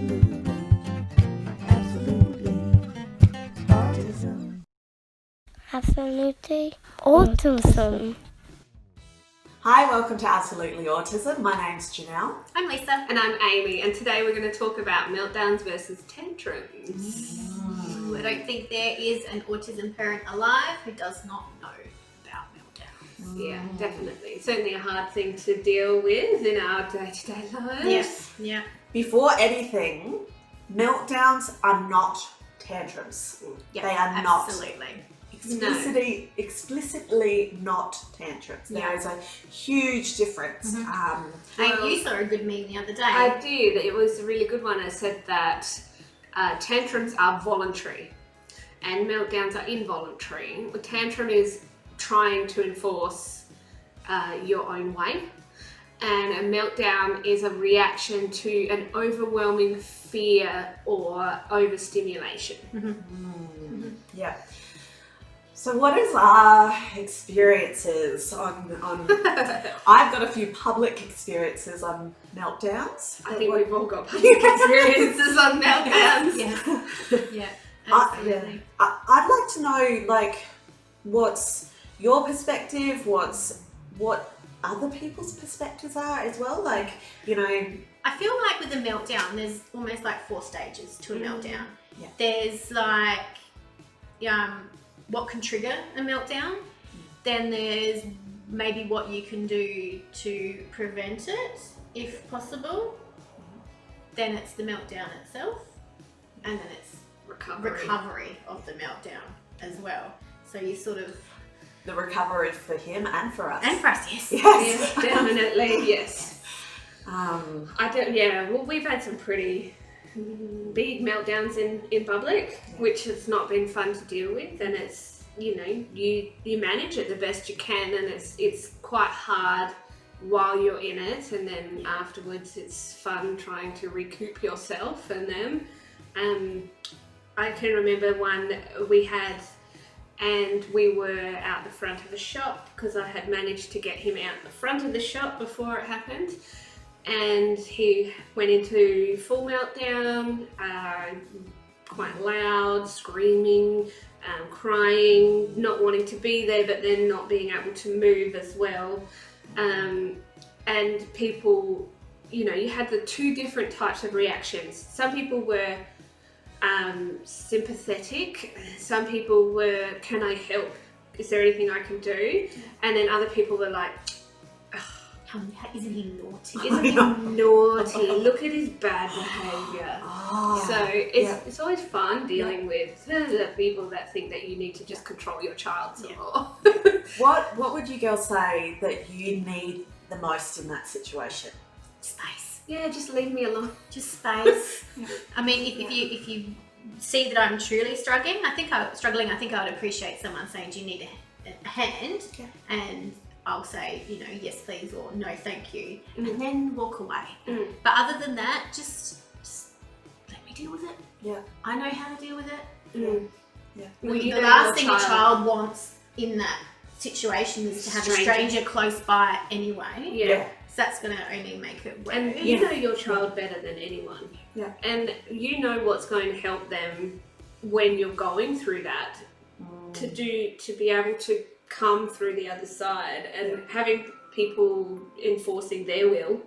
Absolutely, absolutely autism. Absolutely autism. Hi, welcome to Absolutely Autism. My name's Janelle. I'm Lisa. And I'm Amy, and today we're going to talk about meltdowns versus tantrums. I don't think there is an autism parent alive who does not know about meltdowns. Yeah, Definitely. It's certainly a hard thing to deal with in our day-to-day lives. Yes. Yeah. Before anything, meltdowns are not tantrums. Yeah, they are absolutely. explicitly not tantrums. There is a huge difference. And you saw a good meme the other day. I did. It was a really good one. It said that tantrums are voluntary and meltdowns are involuntary. A tantrum is trying to enforce your own way, and a meltdown is a reaction to an overwhelming fear or overstimulation. Yeah. So what is our experiences on I've got a few public experiences on meltdowns. I think we've all got public experiences on meltdowns. Yeah, absolutely. I'd like to know, like, what's your perspective, what other people's perspectives are as well, like, you know. I feel like with a meltdown, there's almost like 4 stages to a meltdown. Yeah. There's like, what can trigger a meltdown. Then there's maybe what you can do to prevent it, if possible. Then it's the meltdown itself, and then it's recovery of the meltdown as well. So you sort of... The recovery for him and for us. And for us, yes. Yes. Yes, definitely, yes. Well, we've had some pretty big meltdowns in public, which has not been fun to deal with, and it's, you know, you manage it the best you can, and it's quite hard while you're in it, and then afterwards it's fun trying to recoup yourself and them. I can remember one we had, and we were out the front of a shop because I had managed to get him out the front of the shop before it happened. And he went into full meltdown, quite loud, screaming, crying, not wanting to be there, but then not being able to move as well. And people, you know, you had the 2 different types of reactions. Some people were sympathetic. Some people were, can I help? Is there anything I can do? And then other people were like, Isn't he naughty? isn't he naughty? Look at his bad behaviour. So it's always fun dealing with the people that think that you need to just control your child some more. What would you girls say that you need the most in that situation? Space. Yeah, just leave me alone. Just space. I mean, if you see that I'm truly struggling, I think I would appreciate someone saying, "Do you need a hand?" Yeah. And I'll say, you know, yes please, or no thank you, and then walk away. But other than that, just let me deal with it. Yeah. I know how to deal with it. Yeah. Well, you The know last your thing a child wants in that situation is to have a stranger close by anyway. Yeah. So that's going to only make it worse. And you know your child better than anyone. Yeah. And you know what's going to help them when you're going through that, to be able to come through the other side, and having people enforcing their will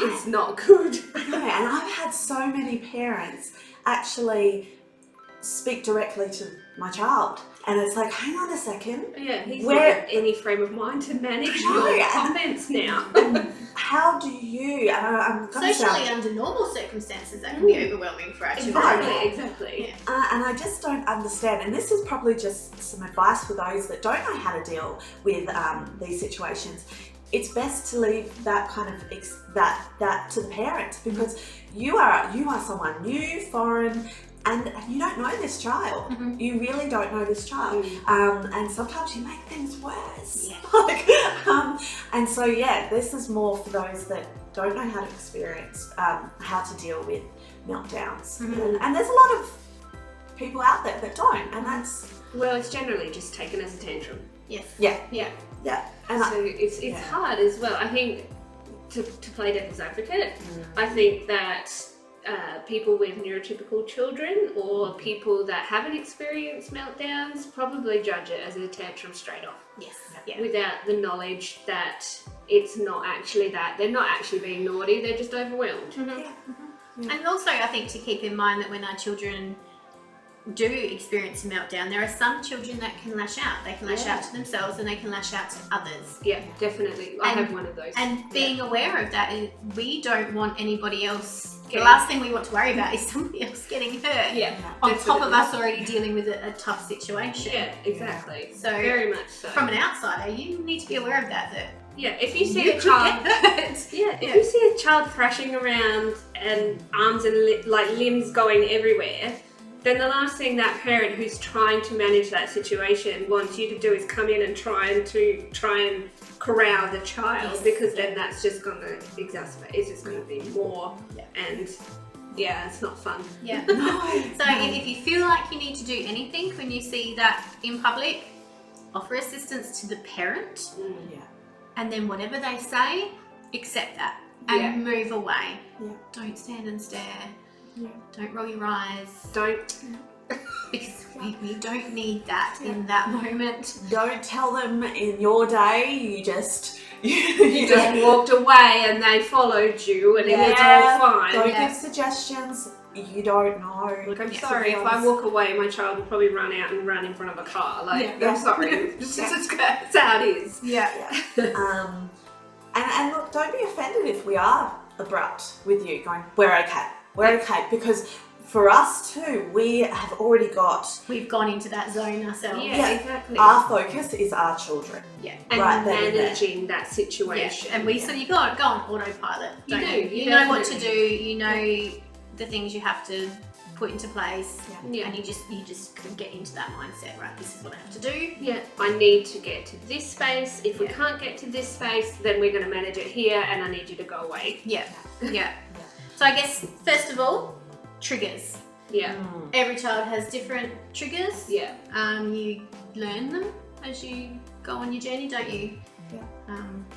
is not good. I know, and I've had so many parents actually speak directly to my child, and it's like, hang on a second. Yeah, he's not in any frame of mind to manage your comments now. How do you, and I'm gonna Socially, under normal circumstances, that can be overwhelming for our children. Exactly. and I just don't understand, and this is probably just some advice for those that don't know how to deal with these situations. It's best to leave that kind of that to the parents, because you are someone new, foreign, and you don't know this child. You really don't know this child, and sometimes you make things worse. And so this is more for those that don't know how to experience how to deal with meltdowns. And there's a lot of people out there that don't, and that's... Well, it's generally just taken as a tantrum. Yes. Yeah. And so it's hard as well. I think to play devil's advocate, I think that people with neurotypical children or people that haven't experienced meltdowns probably judge it as a tantrum straight off. Yes. Yeah. Without the knowledge that it's not actually that. They're not actually being naughty, they're just overwhelmed. Mm-hmm. And also I think to keep in mind that when our children do experience a meltdown, there are some children that can lash out. They can lash out to themselves and they can lash out to others. Yeah, definitely. I have one of those. And being aware of that, we don't want anybody else. The last thing we want to worry about is somebody else getting hurt. Yeah, on definitely. top of us already dealing with a tough situation. Yeah, exactly. So very much so. From an outsider, you need to be aware of that. Yeah, if you see You a could child, get hurt. if you see a child thrashing around and arms and limbs going everywhere, then the last thing that parent who's trying to manage that situation wants you to do is come in and try and corral the child, because then that's just going to exacerbate. It's just going to be more, and it's not fun. Yeah. So if you feel like you need to do anything when you see that in public, offer assistance to the parent, and then whatever they say, accept that and move away. Yeah. Don't stand and stare. Yeah. Don't roll your eyes. Don't. Because we don't need that in that moment. Don't tell them in your day you just walked away and they followed you and it was all fine. Don't give suggestions. You don't know. Like, I'm sorry, if I walk away, my child will probably run out and run in front of a car. Like, I'm sorry. That's how it is. Yeah. And look, don't be offended if we are abrupt with you going, we're okay. We're okay, because for us too, we have already got... We've gone into that zone ourselves. Yeah, exactly. Our focus is our children. Yeah. And right managing that situation. Yeah. And we said you go on autopilot. You do. You know what to do. You know the things you have to put into place. Yeah. And you just can get into that mindset, right? This is what I have to do. Yeah. I need to get to this space. If we can't get to this space, then we're going to manage it here and I need you to go away. Yeah. Yeah. So I guess, first of all, triggers. Yeah. Every child has different triggers. Yeah. You learn them as you go on your journey, don't you?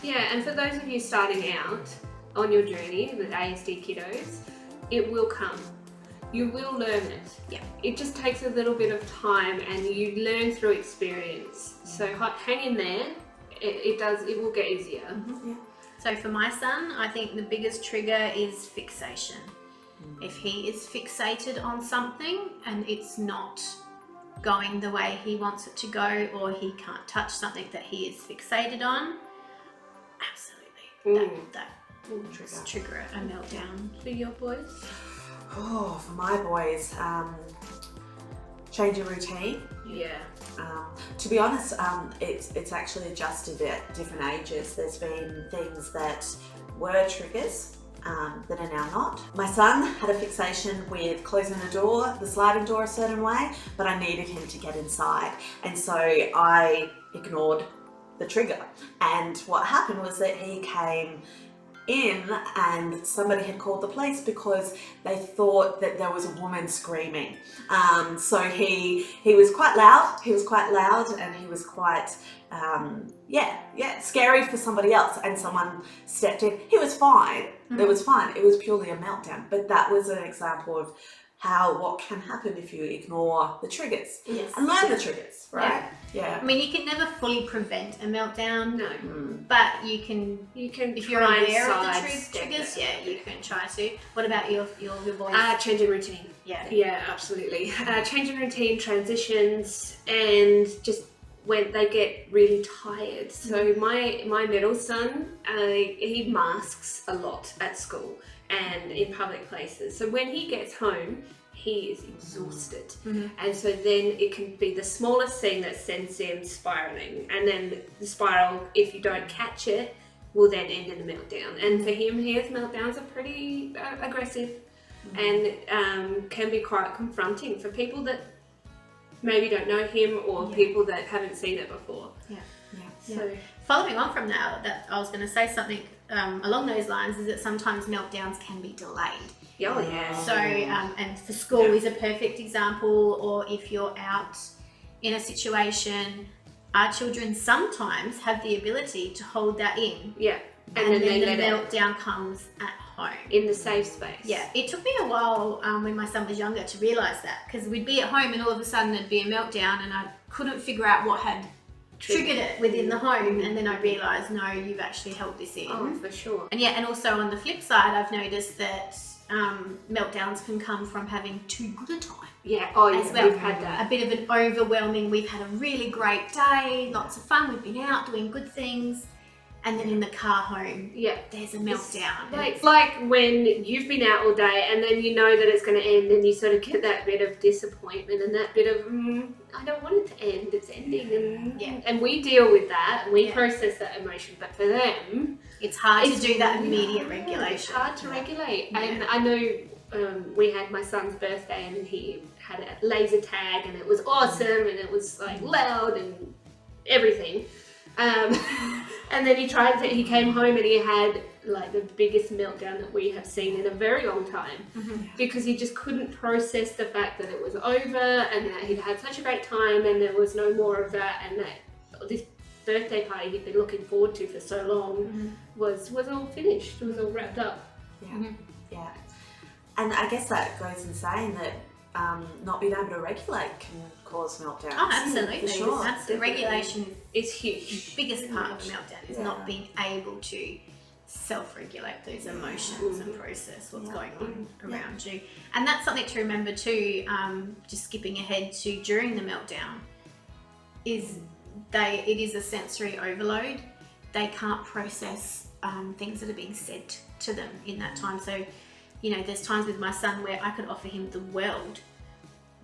Yeah. And for those of you starting out on your journey with ASD kiddos, it will come. You will learn it. Yeah. It just takes a little bit of time and you learn through experience. So hang in there. It will get easier. Yeah. So for my son, I think the biggest trigger is fixation. If he is fixated on something and it's not going the way he wants it to go, or he can't touch something that he is fixated on, absolutely, that will trigger a meltdown. For your boys? Oh, for my boys, change your routine. Yeah. To be honest, it's actually adjusted at different ages. There's been things that were triggers that are now not. My son had a fixation with closing the door, the sliding door, a certain way, but I needed him to get inside, and so I ignored the trigger. And what happened was that he came in and somebody had called the police because they thought that there was a woman screaming. So he was quite loud. He was quite loud and he was quite, scary for somebody else, and someone stepped in. He was fine. It was fine. It was purely a meltdown. But that was an example of what can happen if you ignore the triggers. Yes. And learn the triggers, right? Yeah. I mean, you can never fully prevent a meltdown. No. But you can if you're try and aware of the sidestep triggers, it. you can try to. What about your voice? Changing routine. Yeah, absolutely. Changing routine, transitions, and just when they get really tired. So my middle son, he masks a lot at school and in public places. So when he gets home, he is exhausted. And so then it can be the smallest thing that sends him spiraling. And then the spiral, if you don't catch it, will then end in a meltdown. And for him, his meltdowns are pretty aggressive and can be quite confronting for people that maybe don't know him or people that haven't seen it before. So following on from that I was going to say something along those lines, is that sometimes meltdowns can be delayed. Oh yeah. So and for school is a perfect example, or if you're out in a situation, our children sometimes have the ability to hold that in. Yeah. And then the meltdown comes at home. in the safe space. Yeah, it took me a while when my son was younger to realise that, because we'd be at home and all of a sudden there'd be a meltdown and I couldn't figure out what had triggered it within the home, and then I realised, no, you've actually held this in. Oh, for sure. And yeah, and also on the flip side, I've noticed that meltdowns can come from having too good a time. Yeah, oh yeah, As well. we've had that. A bit of an overwhelming, we've had a really great day, lots of fun, we've been out doing good things, and then in the car home, Yeah. there's a meltdown. It's like when you've been out all day and then you know that it's going to end, and you sort of get that bit of disappointment and that bit of, I don't want it to end, it's ending. And we deal with that and we process that emotion. But for them, it's hard to do that really immediate hard. regulation. It's hard to regulate. Yeah. And I know we had my son's birthday and he had a laser tag and it was awesome and it was like loud and everything. And then he came home and he had like the biggest meltdown that we have seen in a very long time, because he just couldn't process the fact that it was over and that he'd had such a great time and there was no more of that, and that this birthday party he'd been looking forward to for so long was all finished, was all wrapped up. Yeah. And I guess that goes in saying that not being able to regulate can cause meltdowns. Oh, absolutely. For sure. That's the regulation. It's huge. The biggest part of a meltdown is not being able to self-regulate those emotions and process what's going on around you. And that's something to remember too, just skipping ahead to during the meltdown, is it is a sensory overload. They can't process things that are being said to them in that time. So, you know, there's times with my son where I could offer him the world,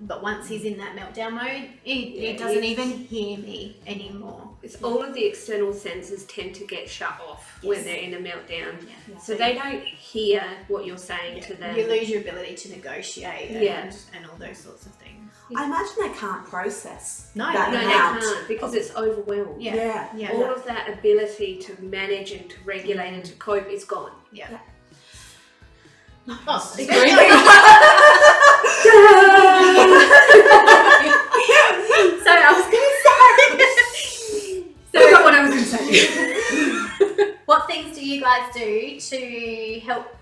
but once he's in that meltdown mode, he doesn't even hear me anymore. It's all of the external senses tend to get shut off when they're in a meltdown. So they don't hear what you're saying to them. You lose your ability to negotiate and all those sorts of things. I imagine they can't process No, that No, they amount. can't, because it's overwhelmed. Yeah. All of that ability to manage and to regulate and to cope is gone. Yeah. Oh, So I was going to say. So forgot what I was going to say. what things do you guys do to help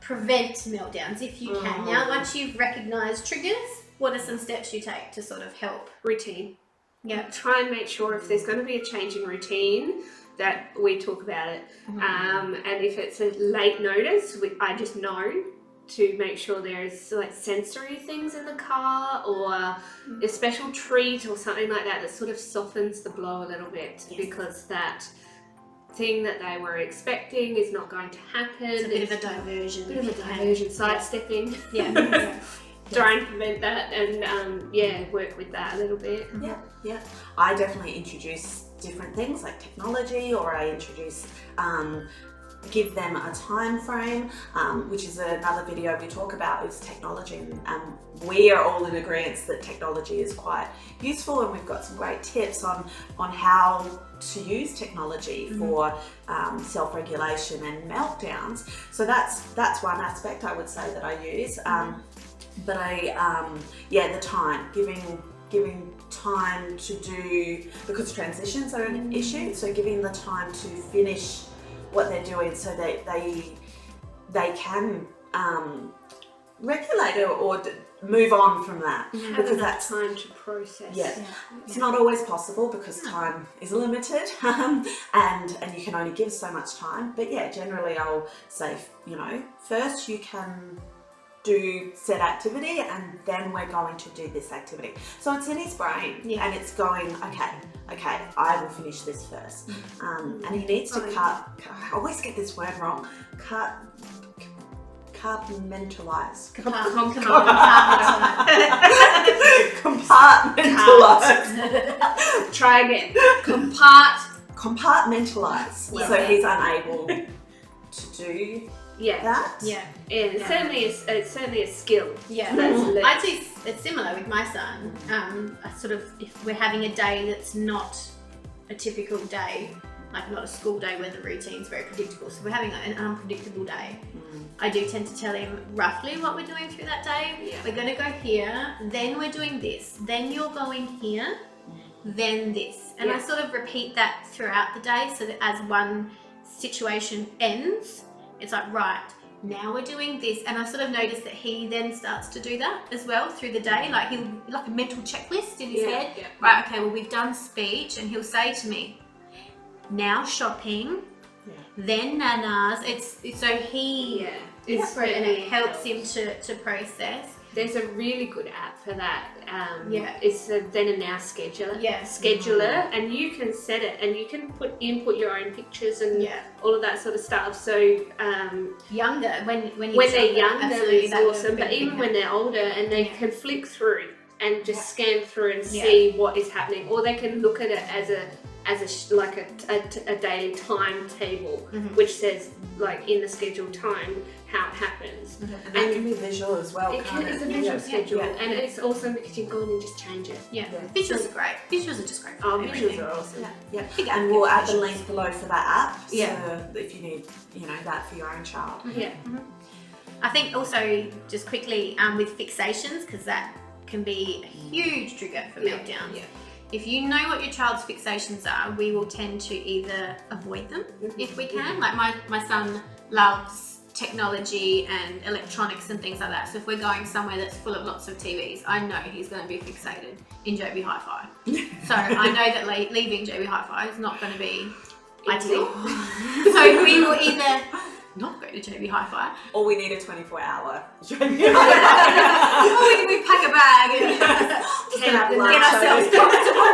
prevent meltdowns if you can? Now, once you've recognised triggers, what are some steps you take to sort of help? Routine. Yeah. Try and make sure if there's going to be a change in routine that we talk about it. And if it's a late notice, I just know to make sure there's like sensory things in the car or a special treat or something like that sort of softens the blow a little bit, because that thing that they were expecting is not going to happen. It's a bit of a diversion. Sidestepping. Yeah. Try and prevent that and work with that a little bit. Yeah. I definitely introduce different things like technology, or I introduce give them a time frame, which is another video we talk about, is technology, and we are all in agreement that technology is quite useful, and we've got some great tips on how to use technology for self-regulation and meltdowns. So that's one aspect I would say that I use. But the time, giving time to do, because transitions are an issue, so giving the time to finish what they're doing so that they can regulate or move on from that. Because that's time to process. It's not always possible because time is limited, and you can only give so much time. But generally I'll say, first you can do said activity and then we're going to do this activity. So it's in his brain and it's going, okay, I will finish this first. And he needs to I always get this word wrong, compartmentalize. Compartmentalize. Try again. Compartmentalize. So he's unable to do that. It's certainly a skill. I do. It's similar with my son. If we're having a day that's not a typical day, like not a school day where the routine's very predictable, so we're having an unpredictable day, I do tend to tell him roughly what we're doing through that day. We're going to go here, then we're doing this, then you're going here, then this, and I sort of repeat that throughout the day, so that as one situation ends, it's like, right, now we're doing this. And I sort of noticed that he then starts to do that as well through the day. Like like a mental checklist in his head. Yeah. Right, okay, well, we've done speech, and he'll say to me, now shopping, then nanas. So he, It's and really it helps him to process. There's a really good app for that. Yeah. It's a then and now scheduler. Yeah. Scheduler, and you can set it, and you can input your own pictures and all of that sort of stuff. So Younger, when they're younger, absolutely, it's that would awesome. have But been even when they're older, and they can flick through and just scan through and Yeah. see what is happening, or they can look at it as a daily timetable, which says like in the scheduled time how it happens. And that can be visual as well. It's a visual schedule, and it's awesome because you can go in and just change it. Yeah. Visuals are great. Visuals are just great. Oh, Everything. visuals are awesome. Yeah. Big And we'll add the applications. link below for that app. Yeah. So if you need, that for your own child. Yeah. I think also just quickly with fixations, because that can be a huge trigger for meltdowns. Yeah. If you know what your child's fixations are, we will tend to either avoid them if we can. Like my son loves technology and electronics and things like that. So if we're going somewhere that's full of lots of TVs, I know he's going to be fixated in JB Hi-Fi. So I know that leaving JB Hi-Fi is not going to be ideal. So we will either not go to JB Hi-Fi, Or we need a 24-hour. or we pack a bag and get ourselves comfortable.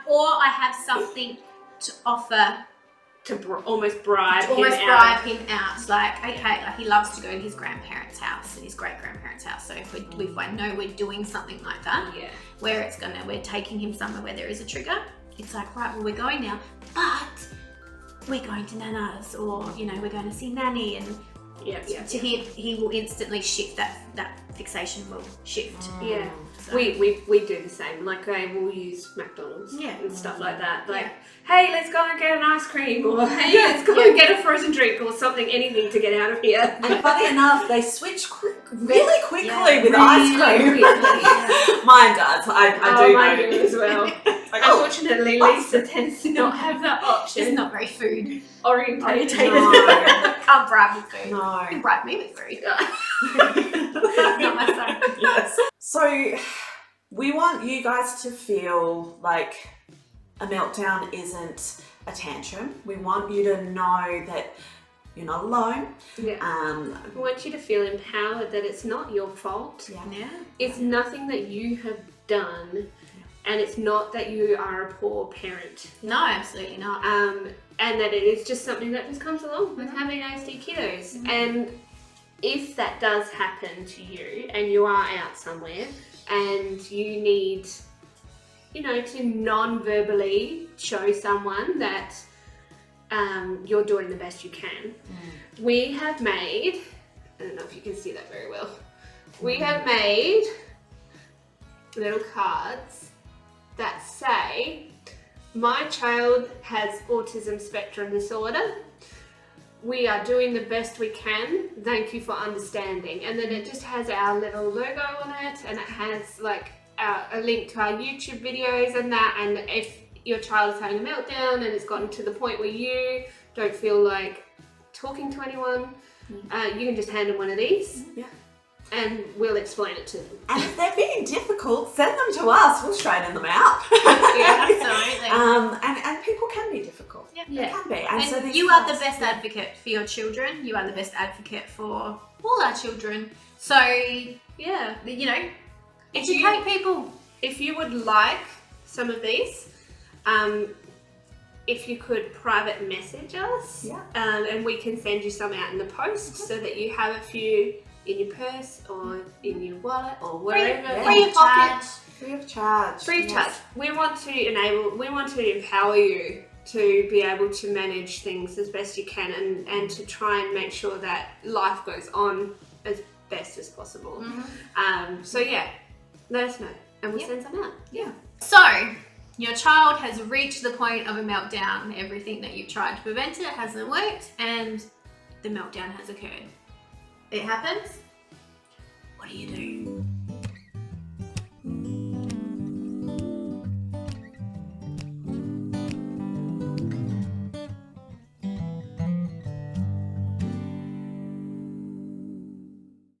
Or I have something to offer To almost bribe him out. Like, okay, like he loves to go to his grandparents' house and his great-grandparents' house. So if I know we're doing something like that, where we're taking him somewhere where there is a trigger, it's like, right, well, we're going now, but we're going to Nana's, or we're going to see Nanny, and to him, he will instantly shift that fixation will shift. Yeah. So. We do the same. Like we'll use McDonald's and stuff like that. Like, Yeah. hey, let's go and get an ice cream, or hey, let's go and get a frozen drink, or something, anything to get out of here. And funny enough, they switch really quickly with really ice cream. quickly. Mine does. I do Mine know. do as well. Like, oh, Unfortunately, Lisa tends to not have that option. She's not very food orientated. No. Can't bribe with food. No. You can bribe me with food. Not my son. Yes. So we want you guys to feel like a meltdown isn't a tantrum. We want you to know that you're not alone. Yeah. I want you to feel empowered that it's not your fault. Yeah. It's nothing that you have done, and it's not that you are a poor parent. No, absolutely not. And that it is just something that just comes along with having ASD kiddos. And if that does happen to you, and you are out somewhere, and you need, to non-verbally show someone that you're doing the best you can, we have made, I don't know if you can see that very well, we have made little cards that say, my child has autism spectrum disorder. We are doing the best we can. Thank you for understanding. And then it just has our little logo on it, and it has like a link to our YouTube videos and that. And if your child is having a meltdown and it's gotten to the point where you don't feel like talking to anyone, you can just hand them one of these. Yeah. And we'll explain it to them. And if they're being difficult, send them to us. We'll straighten them out. Yeah, absolutely. And people can be difficult. Yeah. They can be. And so you are the best advocate for your children. You are the best advocate for all our children. So, Yeah. educate people. If you would like some of these, if you could private message us, and we can send you some out in the post so that you have a few in your purse or in your wallet or wherever. Free of charge. Free of charge. Free of charge. We want to empower you to be able to manage things as best you can, and to try and make sure that life goes on as best as possible. So let us know and we'll send some out. Yeah. So, your child has reached the point of a meltdown. Everything that you've tried to prevent it hasn't worked, and the meltdown has occurred. It happens. What do you do?